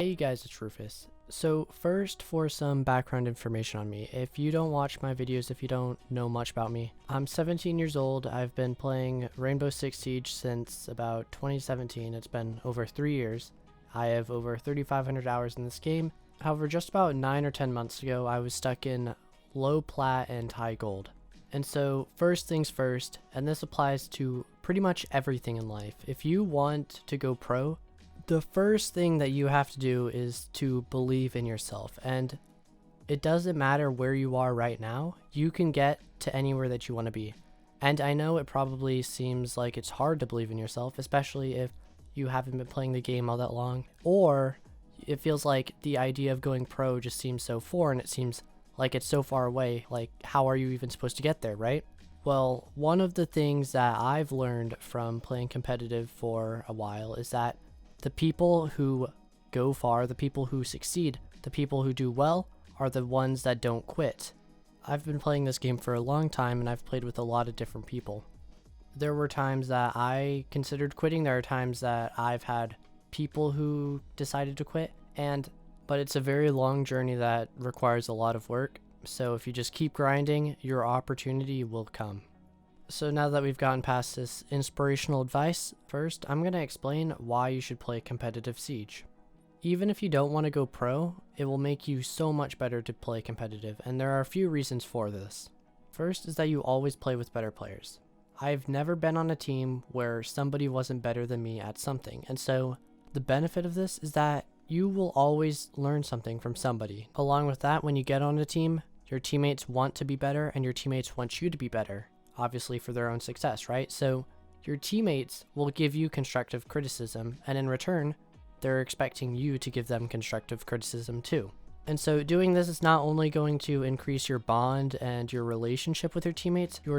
Hey guys, it's Rufus. So first, for some background information on me, if you don't watch my videos, if you don't know much about me, I'm 17 years old. I've been playing Rainbow Six Siege since about 2017. It's been over 3 years. I have over 3,500 hours in this game. However, just about 9 or 10 months ago, I was stuck in low plat and high gold. And so first things first, and this applies to pretty much everything in life. If you want to go pro, the first thing that you have to do is to believe in yourself, and it doesn't matter where you are right now, you can get to anywhere that you want to be. And I know it probably seems like it's hard to believe in yourself, especially if you haven't been playing the game all that long, or it feels like the idea of going pro just seems so foreign, it seems like it's so far away, like how are you even supposed to get there, right? Well, one of the things that I've learned from playing competitive for a while is that the people who go far, the people who succeed, the people who do well are the ones that don't quit. I've been playing this game for a long time and I've played with a lot of different people. There were times that I considered quitting, there are times that I've had people who decided to quit, but it's a very long journey that requires a lot of work, so if you just keep grinding, your opportunity will come. So now that we've gotten past this inspirational advice, first I'm going to explain why you should play competitive Siege. Even if you don't want to go pro, it will make you so much better to play competitive, and there are a few reasons for this. First is that you always play with better players. I've never been on a team where somebody wasn't better than me at something, and so the benefit of this is that you will always learn something from somebody. Along with that, when you get on a team, your teammates want to be better and your teammates want you to be better. Obviously for their own success, right? So your teammates will give you constructive criticism, and in return, they're expecting you to give them constructive criticism too. And so doing this is not only going to increase your bond and your relationship with your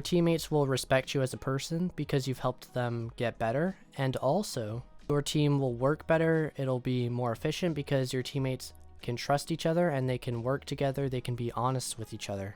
teammates will respect you as a person because you've helped them get better, and also your team will work better, it'll be more efficient because your teammates can trust each other and they can work together, they can be honest with each other.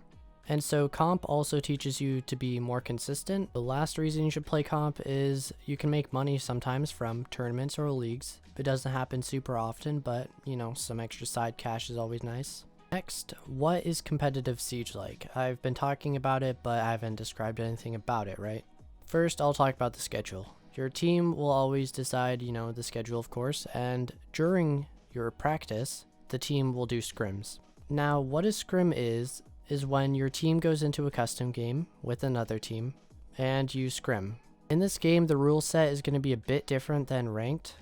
And so comp also teaches you to be more consistent. The last reason you should play comp is you can make money sometimes from tournaments or leagues. It doesn't happen super often, but you know, some extra side cash is always nice. Next, what is competitive Siege like? I've been talking about it, but I haven't described anything about it, right? First, I'll talk about the schedule. Your team will always decide, the schedule, of course, and during your practice, the team will do scrims. Now, what a scrim is when your team goes into a custom game with another team and you scrim. In this game, the rule set is going to be a bit different than ranked.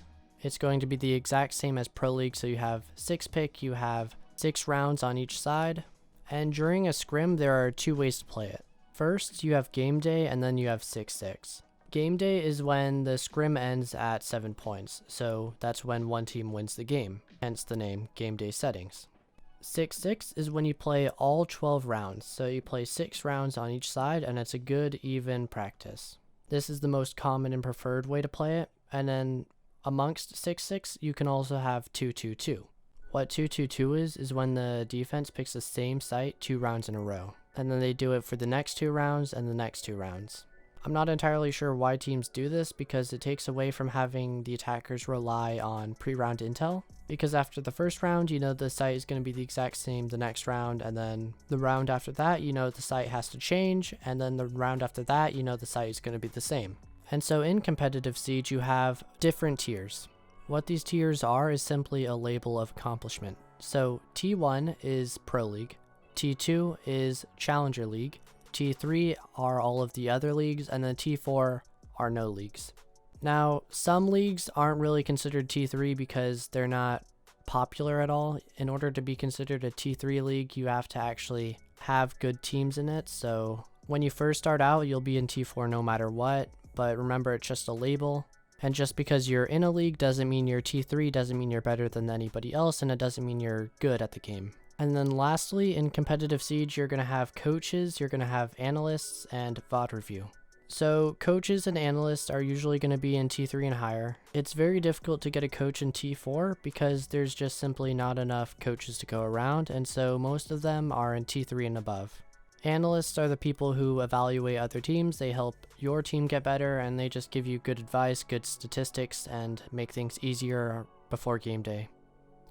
It's going to be the exact same as Pro League, so you have 6 pick, you have 6 rounds on each side, and during a scrim there are 2 ways to play it. First, you have game day, and then you have 6-6. Game day is when the scrim ends at 7 points, so that's when one team wins the game, hence the name game day settings. 6-6 is when you play all 12 rounds, so you play 6 rounds on each side and it's a good even practice. This is the most common and preferred way to play it, and then amongst 6-6 you can also have 2-2-2. What 2-2-2 is when the defense picks the same site 2 rounds in a row, and then they do it for the next 2 rounds and the next 2 rounds. I'm not entirely sure why teams do this because it takes away from having the attackers rely on pre-round intel, because after the first round, the site is going to be the exact same the next round, and then the round after that, the site has to change, and then the round after that, the site is going to be the same. And so in competitive Siege, you have different tiers. What these tiers are is simply a label of accomplishment. So T1 is Pro League, T2 is Challenger League, T3 are all of the other leagues, and then T4 are no leagues. Now, some leagues aren't really considered T3 because they're not popular at all. In order to be considered a T3 league, you have to actually have good teams in it. So when you first start out, you'll be in T4 no matter what, but remember, it's just a label. And just because you're in a league doesn't mean you're T3, doesn't mean you're better than anybody else, and it doesn't mean you're good at the game. And then lastly, in competitive Siege, you're going to have coaches, you're going to have analysts, and VOD review. So coaches and analysts are usually going to be in T3 and higher. It's very difficult to get a coach in T4 because there's just simply not enough coaches to go around, and so most of them are in T3 and above. Analysts are the people who evaluate other teams, they help your team get better, and they just give you good advice, good statistics, and make things easier before game day.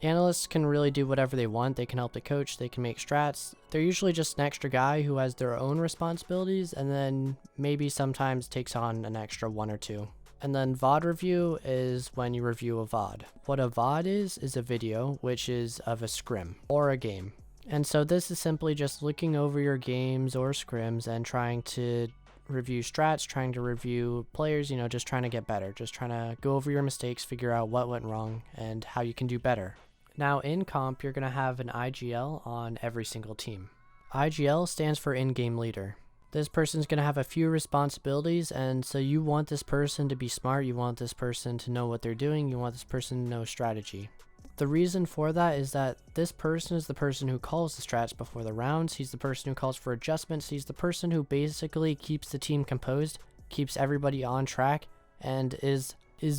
Analysts can really do whatever they want. They can help the coach, they can make strats. They're usually just an extra guy who has their own responsibilities and then maybe sometimes takes on an extra one or two. And then VOD review is when you review a VOD. What a VOD is a video which is of a scrim or a game. And so this is simply just looking over your games or scrims and trying to review strats, trying to review players, just trying to get better, just trying to go over your mistakes, figure out what went wrong and how you can do better. Now in comp, you're going to have an IGL on every single team. IGL stands for in-game leader. This person's going to have a few responsibilities, and so you want this person to be smart, you want this person to know what they're doing, you want this person to know strategy. The reason for that is that this person is the person who calls the strats before the rounds, he's the person who calls for adjustments, he's the person who basically keeps the team composed, keeps everybody on track, and is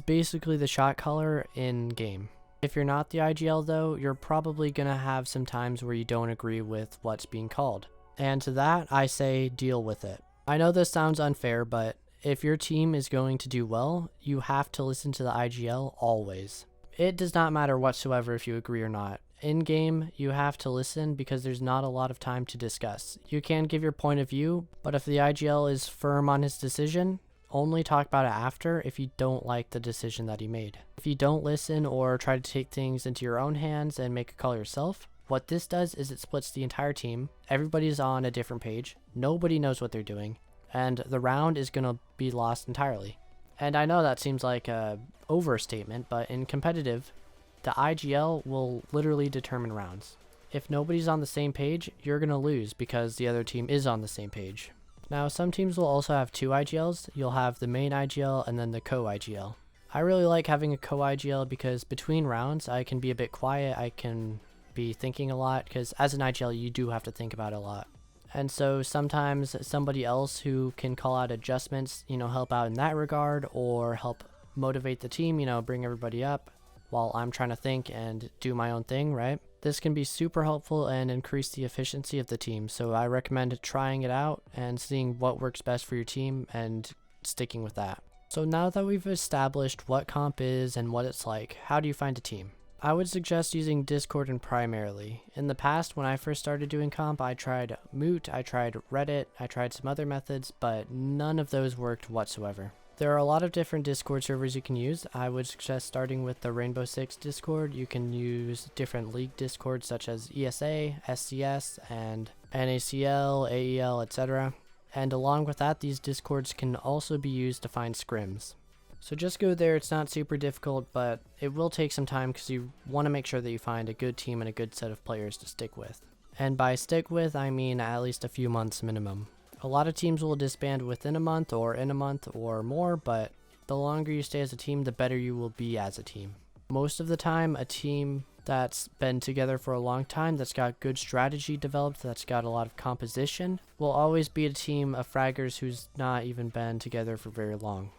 basically the shot caller in game. If you're not the IGL though, you're probably going to have some times where you don't agree with what's being called. And to that, I say deal with it. I know this sounds unfair, but if your team is going to do well, you have to listen to the IGL always. It does not matter whatsoever if you agree or not. In game, you have to listen because there's not a lot of time to discuss. You can give your point of view, but if the IGL is firm on his decision, only talk about it after if you don't like the decision that he made. If you don't listen or try to take things into your own hands and make a call yourself, what this does is it splits the entire team. Everybody's on a different page. Nobody knows what they're doing. And the round is going to be lost entirely. And I know that seems like a overstatement, but in competitive, the IGL will literally determine rounds. If nobody's on the same page, you're going to lose because the other team is on the same page. Now, some teams will also have two IGLs. You'll have the main IGL and then the co-IGL. I really like having a co-IGL because between rounds, I can be a bit quiet. I can be thinking a lot because as an IGL, you do have to think about it a lot. And so sometimes somebody else who can call out adjustments, help out in that regard or help motivate the team, bring everybody up while I'm trying to think and do my own thing, right? This can be super helpful and increase the efficiency of the team, so I recommend trying it out and seeing what works best for your team and sticking with that. So now that we've established what comp is and what it's like, how do you find a team? I would suggest using Discord and primarily. In the past, when I first started doing comp, I tried Moot, I tried Reddit, I tried some other methods, but none of those worked whatsoever. There are a lot of different Discord servers you can use. I would suggest starting with the Rainbow Six Discord. You can use different league Discords such as ESA, SCS, and NACL, AEL, etc. And along with that, these Discords can also be used to find scrims. So just go there, it's not super difficult, but it will take some time because you want to make sure that you find a good team and a good set of players to stick with. And by stick with, I mean at least a few months minimum. A lot of teams will disband within a month or in a month or more, but the longer you stay as a team, the better you will be as a team. Most of the time, a team that's been together for a long time, that's got good strategy developed, that's got a lot of composition, will always be a team of fraggers who's not even been together for very long.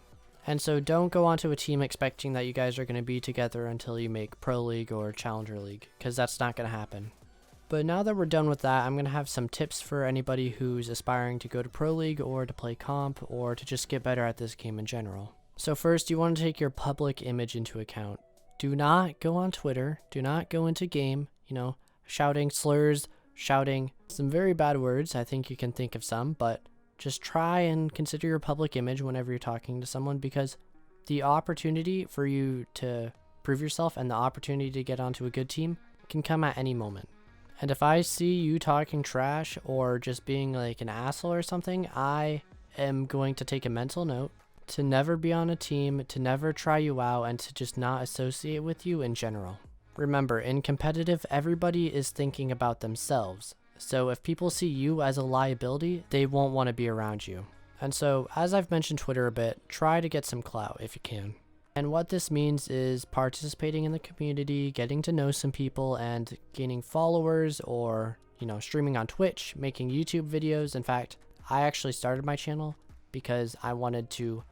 And so don't go onto a team expecting that you guys are going to be together until you make Pro League or Challenger League, because that's not going to happen. But now that we're done with that, I'm going to have some tips for anybody who's aspiring to go to Pro League or to play comp or to just get better at this game in general. So first, you want to take your public image into account. Do not go on Twitter, do not go into game, shouting slurs, shouting some very bad words. I think you can think of some, but just try and consider your public image whenever you're talking to someone, because the opportunity for you to prove yourself and the opportunity to get onto a good team can come at any moment. And if I see you talking trash or just being like an asshole or something, I am going to take a mental note to never be on a team, to never try you out, and to just not associate with you in general. Remember, in competitive, everybody is thinking about themselves. So if people see you as a liability, they won't want to be around you. And so, as I've mentioned Twitter a bit, try to get some clout if you can. And what this means is participating in the community, getting to know some people, and gaining followers, or, streaming on Twitch, making YouTube videos. In fact, I actually started my channel because I wanted to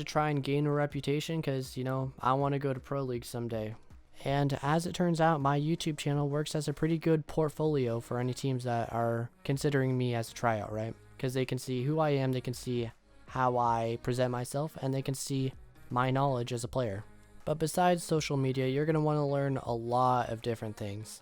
try and gain a reputation because, I want to go to Pro League someday. And as it turns out, my YouTube channel works as a pretty good portfolio for any teams that are considering me as a tryout, right? Because they can see who I am, they can see how I present myself, and they can see my knowledge as a player. But besides social media, you're going to want to learn a lot of different things.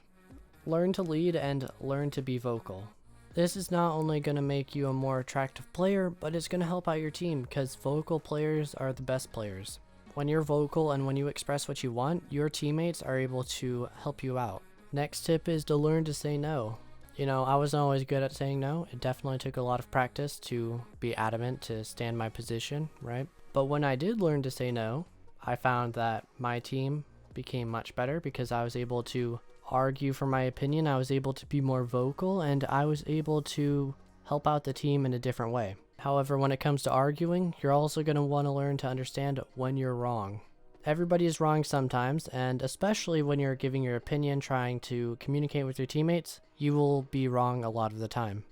Learn to lead and learn to be vocal. This is not only going to make you a more attractive player, but it's going to help out your team because vocal players are the best players. When you're vocal and when you express what you want, your teammates are able to help you out. Next tip is to learn to say no. You know, I wasn't always good at saying no. It definitely took a lot of practice to be adamant to stand my position, right? But when I did learn to say no, I found that my team became much better because I was able to argue for my opinion, I was able to be more vocal, and I was able to help out the team in a different way. However, when it comes to arguing, you're also going to want to learn to understand when you're wrong. Everybody is wrong sometimes, and especially when you're giving your opinion, trying to communicate with your teammates, you will be wrong a lot of the time.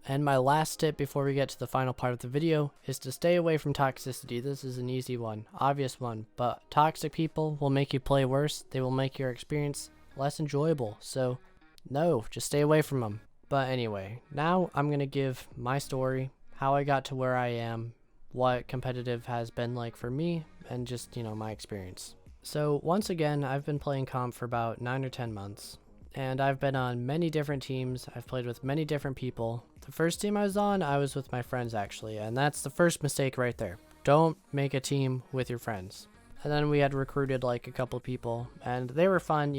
And my last tip before we get to the final part of the video is to stay away from toxicity. This is an easy one, obvious one, but toxic people will make you play worse. They will make your experience less enjoyable. So no, just stay away from them. But anyway, now I'm going to give my story, how I got to where I am, what competitive has been like for me, and just, my experience. So once again, I've been playing comp for about 9 or 10 months. And I've been on many different teams. I've played with many different people. The first team I was on, I was with my friends actually, and that's the first mistake right there. Don't make a team with your friends. And then we had recruited like a couple people, and they were fun,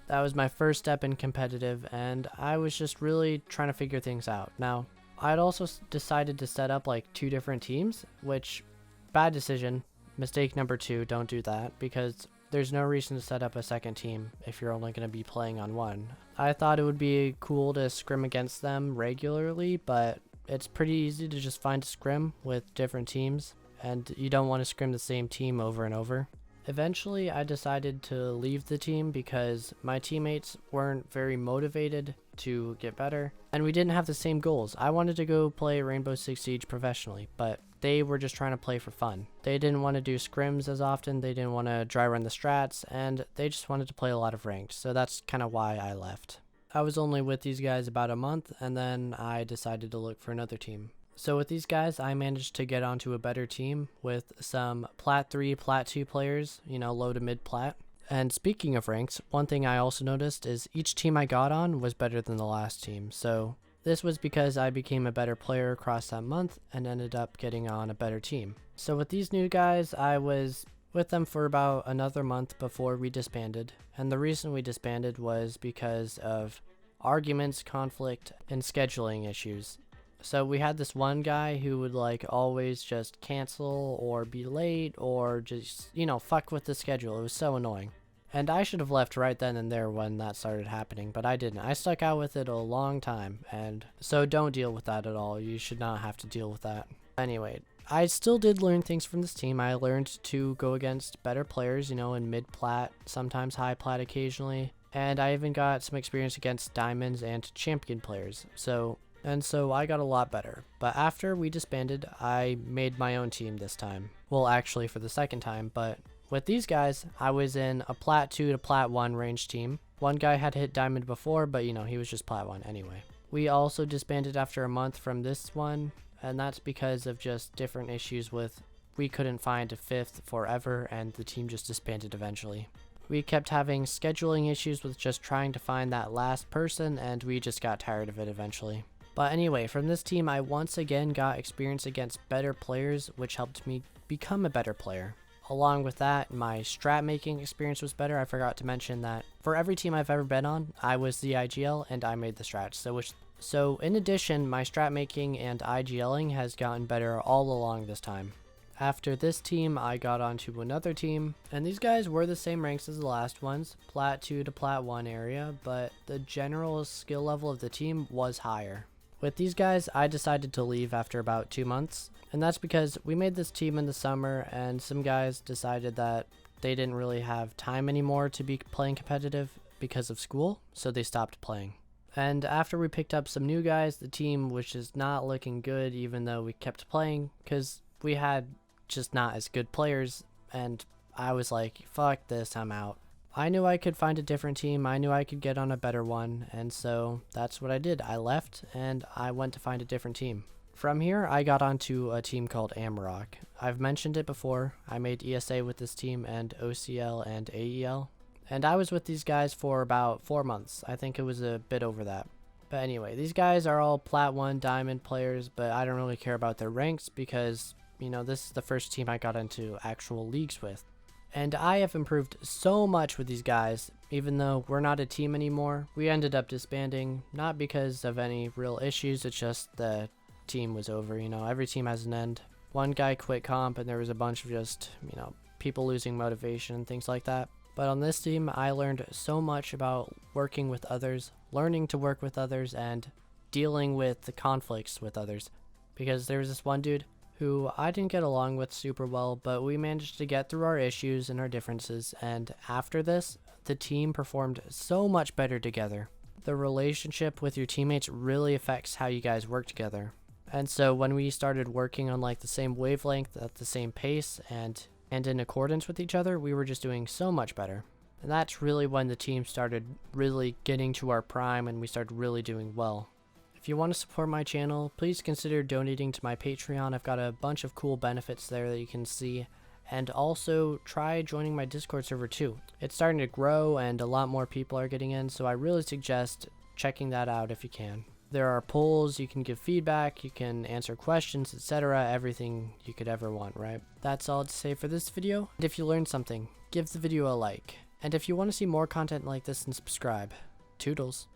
That was my first step in competitive, and I was just really trying to figure things out. Now, I'd also decided to set up like 2 different teams, which, bad decision. Mistake number 2, don't do that, because there's no reason to set up a second team if you're only going to be playing on one. I thought it would be cool to scrim against them regularly, but it's pretty easy to just find a scrim with different teams, and you don't want to scrim the same team over and over. Eventually, I decided to leave the team because my teammates weren't very motivated to get better, and we didn't have the same goals. I wanted to go play Rainbow Six Siege professionally, but they were just trying to play for fun. They didn't want to do scrims as often, they didn't want to dry run the strats, and they just wanted to play a lot of ranked, so that's kind of why I left. I was only with these guys about a month, and then I decided to look for another team. So with these guys, I managed to get onto a better team with some Plat 3, Plat 2 players, low to mid Plat. And speaking of ranks, one thing I also noticed is each team I got on was better than the last team. So this was because I became a better player across that month and ended up getting on a better team. So with these new guys, I was with them for about another month before we disbanded. And the reason we disbanded was because of arguments, conflict, and scheduling issues. So we had this one guy who would always just cancel or be late or just, fuck with the schedule. It was so annoying. And I should have left right then and there when that started happening, but I didn't. I stuck out with it a long time, and so don't deal with that at all. You should not have to deal with that. Anyway, I still did learn things from this team. I learned to go against better players, in mid-plat, sometimes high-plat occasionally, and I even got some experience against diamonds and champion players. So I got a lot better. But after we disbanded, I made my own team this time. Well, actually for the second time, but with these guys, I was in a Plat 2 to Plat 1 range team. One guy had hit Diamond before, but he was just Plat 1 anyway. We also disbanded after a month from this one, and that's because of just different issues with we couldn't find a 5th forever, and the team just disbanded eventually. We kept having scheduling issues with just trying to find that last person, and we just got tired of it eventually. But anyway, from this team, I once again got experience against better players, which helped me become a better player. Along with that, my strat making experience was better. I forgot to mention that for every team I've ever been on, I was the IGL and I made the strats. So in addition, my strat making and IGLing has gotten better all along this time. After this team, I got onto another team, and these guys were the same ranks as the last ones, Plat 2 to Plat 1 area, but the general skill level of the team was higher. With these guys, I decided to leave after about 2 months, and that's because we made this team in the summer, and some guys decided that they didn't really have time anymore to be playing competitive because of school, so they stopped playing. And after we picked up some new guys, the team was just not looking good even though we kept playing, because we had just not as good players, and I was like, fuck this, I'm out. I knew I could find a different team, I knew I could get on a better one, and so that's what I did. I left, and I went to find a different team. From here, I got onto a team called Amarok. I've mentioned it before. I made ESA with this team and OCL and AEL. And I was with these guys for about 4 months. I think it was a bit over that. But anyway, these guys are all Plat 1 Diamond players, but I don't really care about their ranks because, you know, this is the first team I got into actual leagues with. And I have improved so much with these guys, even though we're not a team anymore. We ended up disbanding, not because of any real issues, it's just the team was over, you know, every team has an end. One guy quit comp and there was a bunch of just, you know, people losing motivation and things like that. But on this team, I learned so much about working with others, learning to work with others, and dealing with the conflicts with others. Because there was this one dude who I didn't get along with super well, but we managed to get through our issues and our differences, and after this, the team performed so much better together. The relationship with your teammates really affects how you guys work together. And so when we started working on like the same wavelength at the same pace and in accordance with each other, we were just doing so much better. And that's really when the team started really getting to our prime and we started really doing well. If you want to support my channel, please consider donating to my Patreon. I've got a bunch of cool benefits there that you can see. And also try joining my Discord server too. It's starting to grow and a lot more people are getting in, so I really suggest checking that out if you can. There are polls, you can give feedback, you can answer questions, etc. Everything you could ever want, right? That's all to say for this video. And if you learned something, give the video a like. And if you want to see more content like this, then subscribe. Toodles.